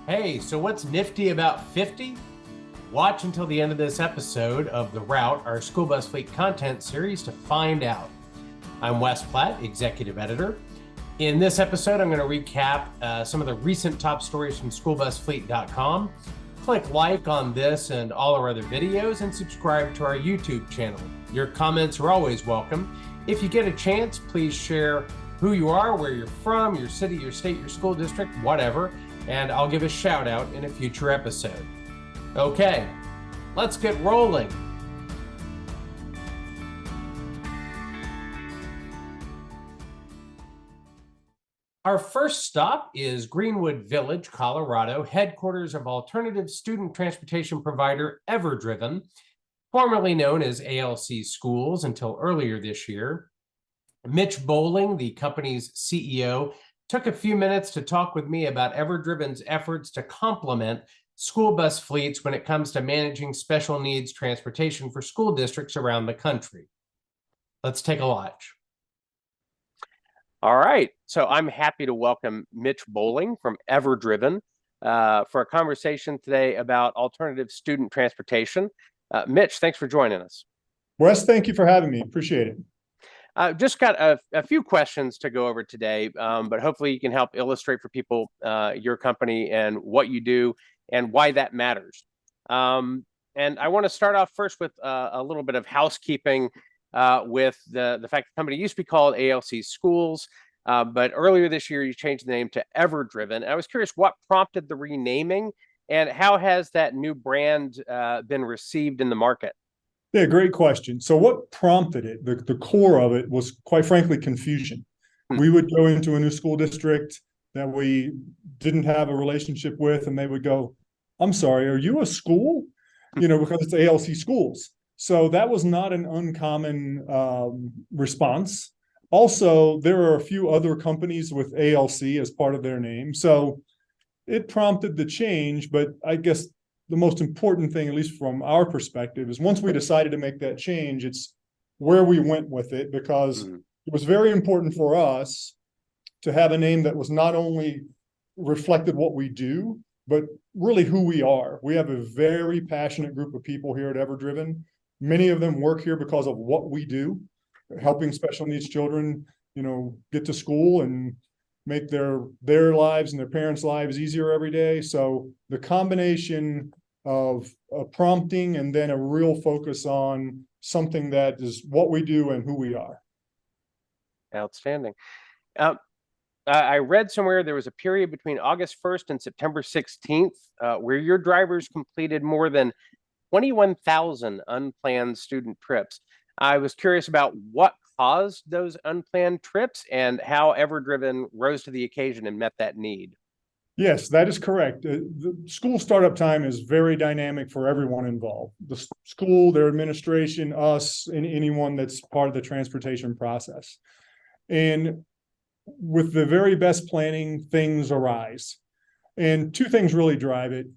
Hey, so what's nifty about 50? Watch until the end of this episode of The Route, our school bus fleet content series, to find out. I'm Wes Platt, Executive Editor. In this episode, I'm going to recap some of the recent top stories from schoolbusfleet.com. Click like on this and all our other videos and subscribe to our YouTube channel. Your comments are always welcome. If you get a chance, please share who you are, where you're from, your city, your state, your school district, whatever, and I'll give a shout out in a future episode. Okay, let's get rolling. Our first stop is Greenwood Village, Colorado, headquarters of alternative student transportation provider EverDriven, formerly known as ALC Schools until earlier this year. Mitch Bowling, the company's CEO, took a few minutes to talk with me about EverDriven's efforts to complement school bus fleets when it comes to managing special needs transportation for school districts around the country. Let's take a watch. All right, so I'm happy to welcome Mitch Bowling from EverDriven for a conversation today about alternative student transportation. Mitch, thanks for joining us. Wes, thank you for having me. Appreciate it. Just got a few questions to go over today, but hopefully you can help illustrate for people your company and what you do and why that matters. And I want to start off first with a little bit of housekeeping with the fact the company used to be called ALC Schools, but earlier this year you changed the name to EverDriven. I was curious what prompted the renaming and how has that new brand been received in the market? Yeah, great question. So what prompted it, the core of it was, quite frankly, confusion. We would go into a new school district that we didn't have a relationship with, and they would go, I'm sorry, are you a school? Because it's ALC Schools. So that was not an uncommon response. Also, there are a few other companies with ALC as part of their name. So it prompted the change, but I guess the most important thing, at least from our perspective, is once we decided to make that change, it's where we went with it, because it was very important for us to have a name that was not only reflected what we do, but really who we are. We have a very passionate group of people here at EverDriven. Many of them work here because of what we do, helping special needs children, get to school and make their lives and their parents' lives easier every day. So the combination of a prompting and then a real focus on something that is what we do and who we are. Outstanding. I read somewhere there was a period between August 1st and September 16th where your drivers completed more than 21,000 unplanned student trips. I was curious about what caused those unplanned trips and how EverDriven rose to the occasion and met that need. Yes, that is correct. The school startup time is very dynamic for everyone involved. The school, their administration, us, and anyone that's part of the transportation process. And with the very best planning, things arise. And two things really drive it.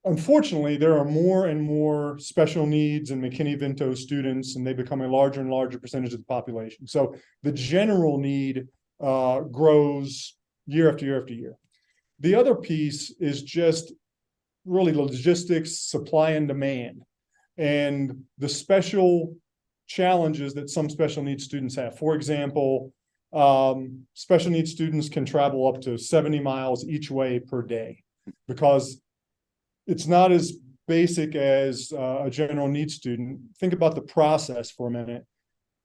Unfortunately, there are more and more special needs and McKinney-Vento students, and they become a larger and larger percentage of the population. So the general need grows year after year after year. The other piece is just really logistics, supply and demand, and the special challenges that some special needs students have. For example, special needs students can travel up to 70 miles each way per day because it's not as basic as a general needs student. Think about the process for a minute.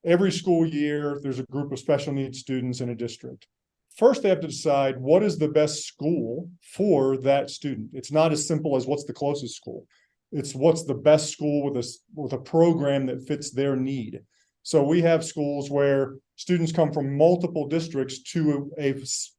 Every school year, there's a group of special needs students in a district. First, they have to decide what is the best school for that student. It's not as simple as what's the closest school. It's what's the best school with a program that fits their need. So we have schools where students come from multiple districts to a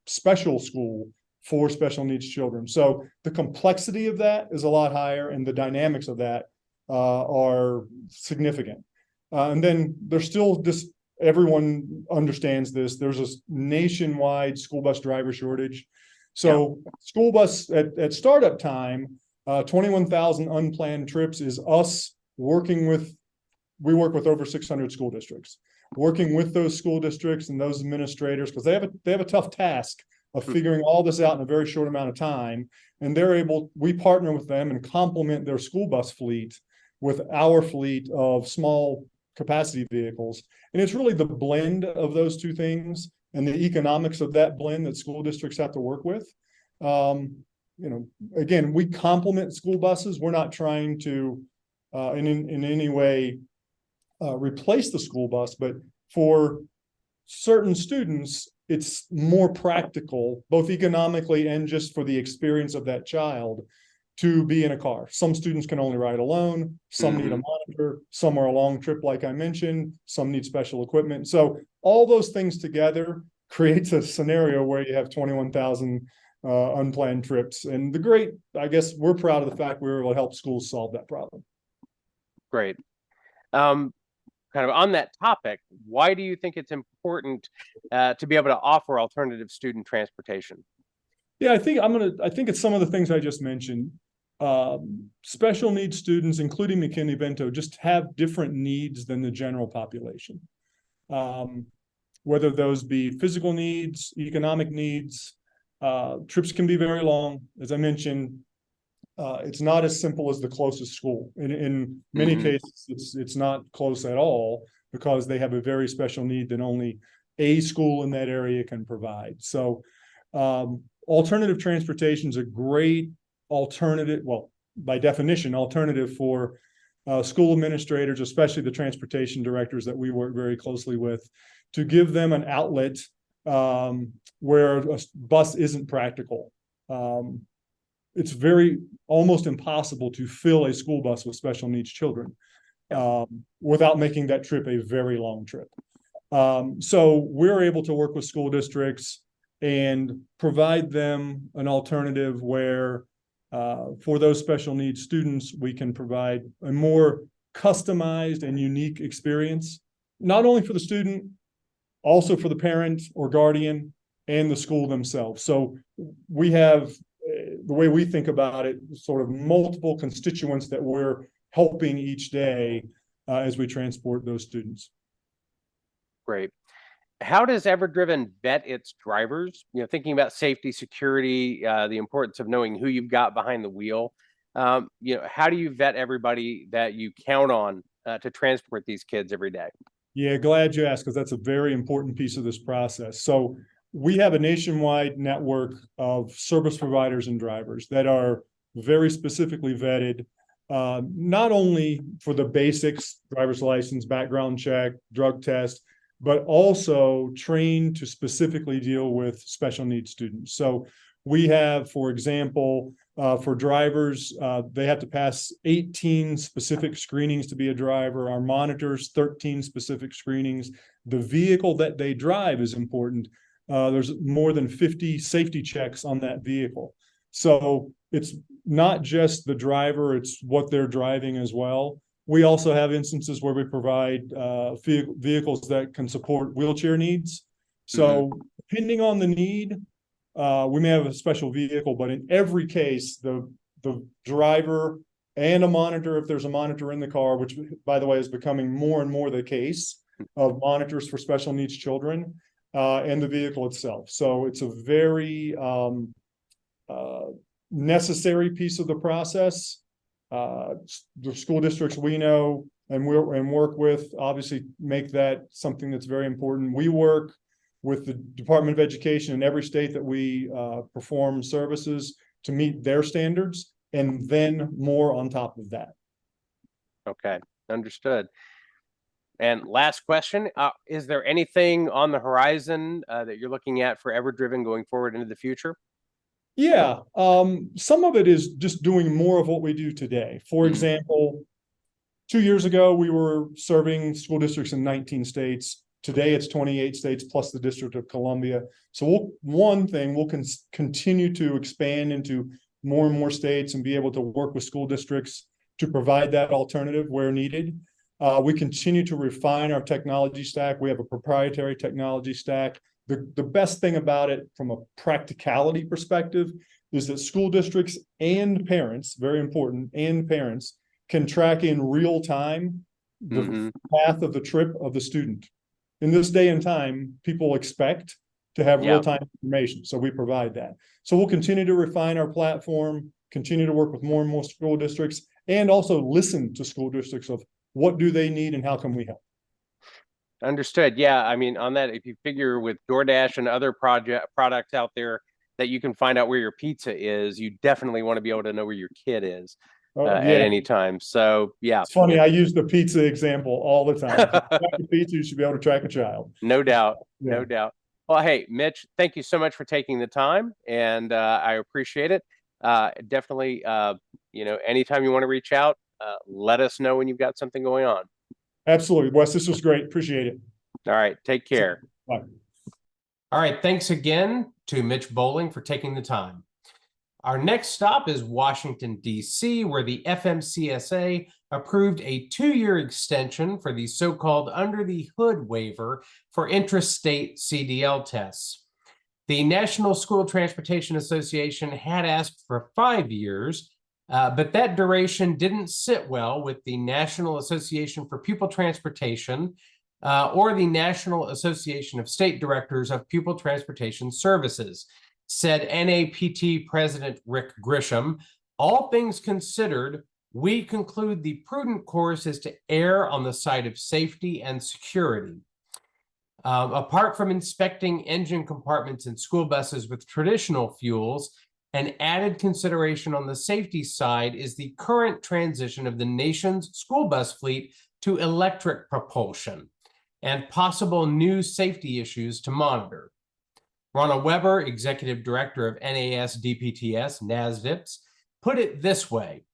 special school for special needs children. So the complexity of that is a lot higher, and the dynamics of that are significant. And then there's still this, everyone understands this, there's a nationwide school bus driver shortage. So school bus at startup time, 21,000 unplanned trips is us working with, we work with over 600 school districts, working with those school districts and those administrators, because they have a tough task of figuring all this out in a very short amount of time. And we partner with them and complement their school bus fleet with our fleet of small capacity vehicles. And it's really the blend of those two things and the economics of that blend that school districts have to work with. Again, we complement school buses. We're not trying to, in any way, replace the school bus, but for certain students, it's more practical, both economically and just for the experience of that child, to be in a car. Some students can only ride alone, some need a monitor, some are a long trip, like I mentioned, some need special equipment. So all those things together creates a scenario where you have 21,000 unplanned trips. And I guess we're proud of the fact we were able to help schools solve that problem. Great. Kind of on that topic, why do you think it's important to be able to offer alternative student transportation? Yeah, I think it's some of the things I just mentioned. Special needs students, including McKinley-Vento, just have different needs than the general population. Whether those be physical needs, economic needs, trips can be very long. As I mentioned, it's not as simple as the closest school. In many cases, it's not close at all because they have a very special need that only a school in that area can provide. So alternative transportation is a great alternative, well, by definition, alternative for school administrators, especially the transportation directors that we work very closely with, to give them an outlet where a bus isn't practical. It's almost impossible to fill a school bus with special needs children without making that trip a very long trip. So we're able to work with school districts and provide them an alternative where for those special needs students, we can provide a more customized and unique experience, not only for the student, also for the parent or guardian and the school themselves. So we have, the way we think about it, sort of multiple constituents that we're helping each day as we transport those students. Great. How does EverDriven vet its drivers? Thinking about safety, security, the importance of knowing who you've got behind the wheel. How do you vet everybody that you count on to transport these kids every day? Yeah, glad you asked, because that's a very important piece of this process. So we have a nationwide network of service providers and drivers that are very specifically vetted, not only for the basics, driver's license, background check, drug test, but also trained to specifically deal with special needs students. So we have, for example, for drivers, they have to pass 18 specific screenings to be a driver. Our monitors, 13 specific screenings. The vehicle that they drive is important. There's more than 50 safety checks on that vehicle. So it's not just the driver, it's what they're driving as well. We also have instances where we provide vehicles that can support wheelchair needs. So depending on the need, we may have a special vehicle, but in every case, the driver and a monitor, if there's a monitor in the car, which by the way is becoming more and more the case of monitors for special needs children, and the vehicle itself. So it's a very necessary piece of the process. The school districts we know and work with obviously make that something that's very important. We work with the Department of Education in every state that we perform services to meet their standards, and then more on top of that. Okay, understood. And last question, is there anything on the horizon that you're looking at for EverDriven going forward into the future? Yeah, some of it is just doing more of what we do today. For example, 2 years ago, we were serving school districts in 19 states. Today, it's 28 states plus the District of Columbia. So we'll continue to expand into more and more states and be able to work with school districts to provide that alternative where needed. We continue to refine our technology stack. We have a proprietary technology stack. The best thing about it from a practicality perspective is that school districts and parents, very important, and parents can track in real time the path of the trip of the student. In this day and time, people expect to have Yeah. real-time information. So we provide that. So we'll continue to refine our platform, continue to work with more and more school districts, and also listen to school districts of what do they need and how can we help. Understood. Yeah, I mean, on that, if you figure with DoorDash and other products out there that you can find out where your pizza is, you definitely want to be able to know where your kid is at Yeah, any time. So yeah, it's funny. I use the pizza example all the time. If you track a pizza, you should be able to track a child. no doubt, Yeah. no doubt. Well, hey, Mitch, thank you so much for taking the time, and I appreciate it. Definitely, anytime you want to reach out, let us know when you've got something going on. Absolutely, Wes. This was great. Appreciate it. All right, take care. Bye. All right, thanks again to Mitch Bowling for taking the time. Our next stop is Washington, D.C., where the FMCSA approved a 2-year extension for the so-called under the hood waiver for intrastate CDL tests. The National School Transportation Association had asked for 5 years, but that duration didn't sit well with the National Association for Pupil Transportation or the National Association of State Directors of Pupil Transportation Services, said NAPT President Rick Grisham. All things considered, we conclude the prudent course is to err on the side of safety and security. Apart from inspecting engine compartments in school buses with traditional fuels, an added consideration on the safety side is the current transition of the nation's school bus fleet to electric propulsion and possible new safety issues to monitor. Ronald Weber, Executive Director of NASDPTS, NASDPTS, put it this way: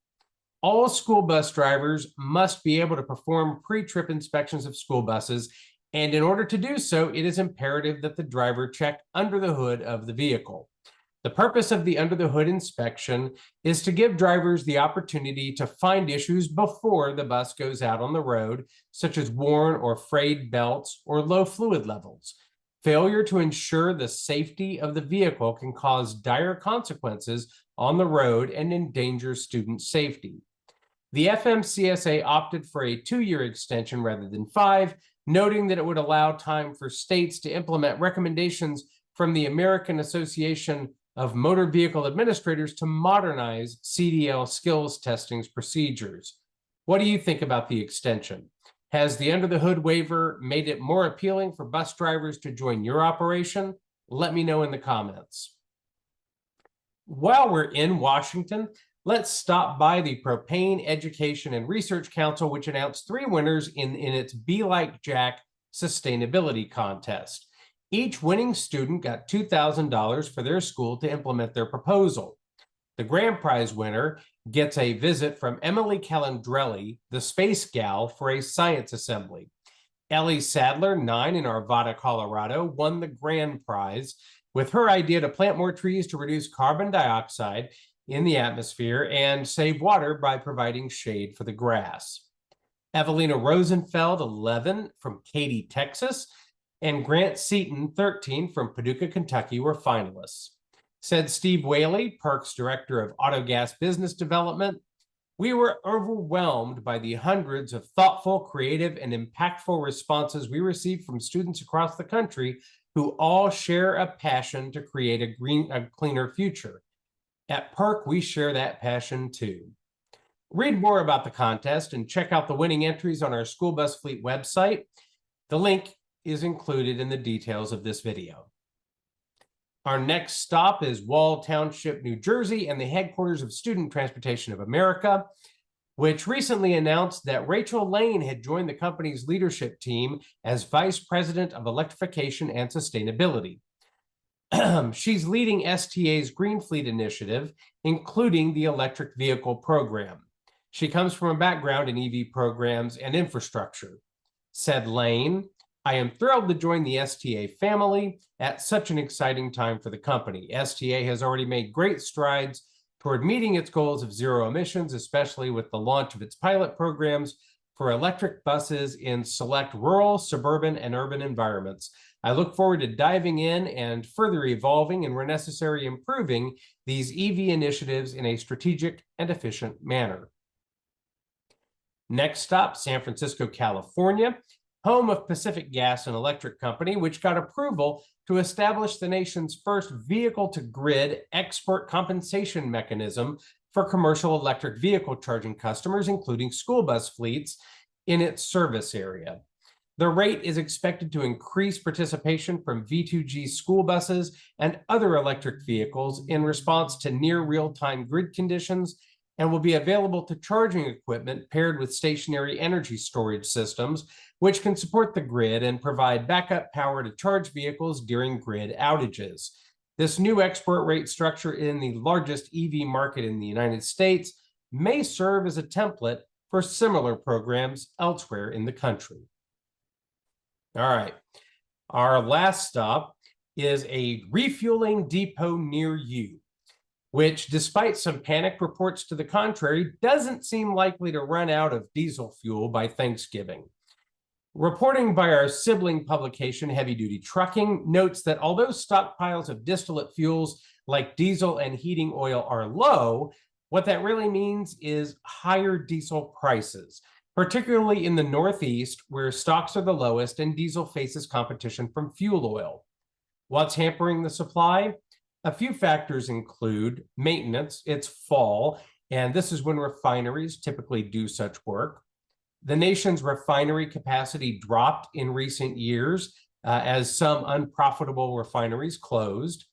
all school bus drivers must be able to perform pre-trip inspections of school buses, and in order to do so, it is imperative that the driver check under the hood of the vehicle. The purpose of the under the hood inspection is to give drivers the opportunity to find issues before the bus goes out on the road, such as worn or frayed belts or low fluid levels. Failure to ensure the safety of the vehicle can cause dire consequences on the road and endanger student safety. The FMCSA opted for a 2-year extension rather than 5, noting that it would allow time for states to implement recommendations from the American Association of Motor Vehicle Administrators to modernize CDL skills testing procedures. What do you think about the extension? Has the under the hood waiver made it more appealing for bus drivers to join your operation? Let me know in the comments. While we're in Washington, let's stop by the Propane Education and Research Council, which announced 3 winners in its Be Like Jack Sustainability Contest. Each winning student got $2,000 for their school to implement their proposal. The grand prize winner gets a visit from Emily Calandrelli, the space gal, for a science assembly. Ellie Sadler, 9, in Arvada, Colorado, won the grand prize with her idea to plant more trees to reduce carbon dioxide in the atmosphere and save water by providing shade for the grass. Evelina Rosenfeld, 11, from Katy, Texas, and Grant Seaton, 13, from Paducah, Kentucky, were finalists. Said Steve Whaley, PERC's Director of Autogas Business Development, "We were overwhelmed by the hundreds of thoughtful, creative, and impactful responses we received from students across the country who all share a passion to create a cleaner future. At PERC, we share that passion too." Read more about the contest and check out the winning entries on our school bus fleet website. The link is included in the details of this video. Our next stop is Wall Township, New Jersey, and the headquarters of Student Transportation of America, which recently announced that Rachel Lane had joined the company's leadership team as Vice President of Electrification and Sustainability. She's leading STA's Green Fleet initiative, including the electric vehicle program. She comes from a background in EV programs and infrastructure. Said Lane, "I am thrilled to join the STA family at such an exciting time for the company. STA has already made great strides toward meeting its goals of zero emissions, especially with the launch of its pilot programs for electric buses in select rural, suburban, and urban environments. I look forward to diving in and further evolving and, where necessary, improving these EV initiatives in a strategic and efficient manner." Next stop, San Francisco, California, home of Pacific Gas and Electric Company, which got approval to establish the nation's first vehicle-to-grid export compensation mechanism for commercial electric vehicle charging customers, including school bus fleets, in its service area. The rate is expected to increase participation from V2G school buses and other electric vehicles in response to near real-time grid conditions, and will be available to charging equipment paired with stationary energy storage systems, which can support the grid and provide backup power to charge vehicles during grid outages. This new export rate structure in the largest EV market in the United States may serve as a template for similar programs elsewhere in the country. All right, our last stop is a refueling depot near you, which, despite some panic reports to the contrary, doesn't seem likely to run out of diesel fuel by Thanksgiving. Reporting by our sibling publication, Heavy Duty Trucking, notes that although stockpiles of distillate fuels like diesel and heating oil are low, what that really means is higher diesel prices, particularly in the Northeast, where stocks are the lowest and diesel faces competition from fuel oil. What's hampering the supply? A few factors include maintenance. It's fall, and this is when refineries typically do such work. The nation's refinery capacity dropped in recent years as some unprofitable refineries closed.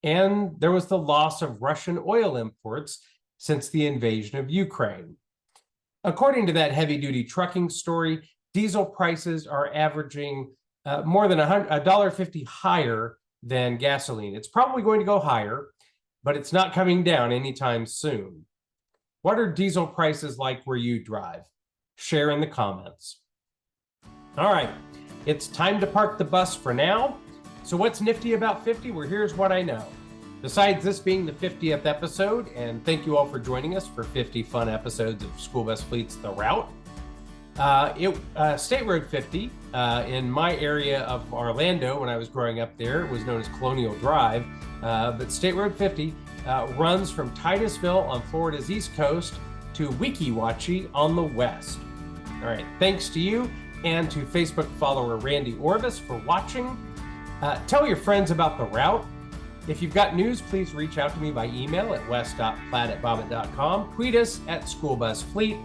And there was the loss of Russian oil imports since the invasion of Ukraine. According to that heavy-duty trucking story, diesel prices are averaging more than $1.50 higher than gasoline. It's probably going to go higher, but it's not coming down anytime soon. What are diesel prices like where you drive? Share in the comments. All right, it's time to park the bus for now. So what's nifty about 50? Well, here's what I know. Besides this being the 50th episode, and thank you all for joining us for 50 fun episodes of School Bus Fleet's The Route. State Road 50 in my area of Orlando, when I was growing up there, was known as Colonial Drive, but State Road 50 runs from Titusville on Florida's East Coast to Weeki Wachee on the west. All right, thanks to you and to Facebook follower Randy Orvis for watching. Tell your friends about the route. If you've got news, please reach out to me by email at wes.platt@bobbit.com. Tweet us at schoolbusfleet.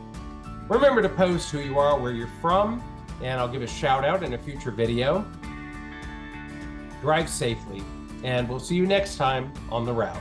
Remember to post who you are, where you're from, and I'll give a shout out in a future video. Drive safely, and we'll see you next time on The Route.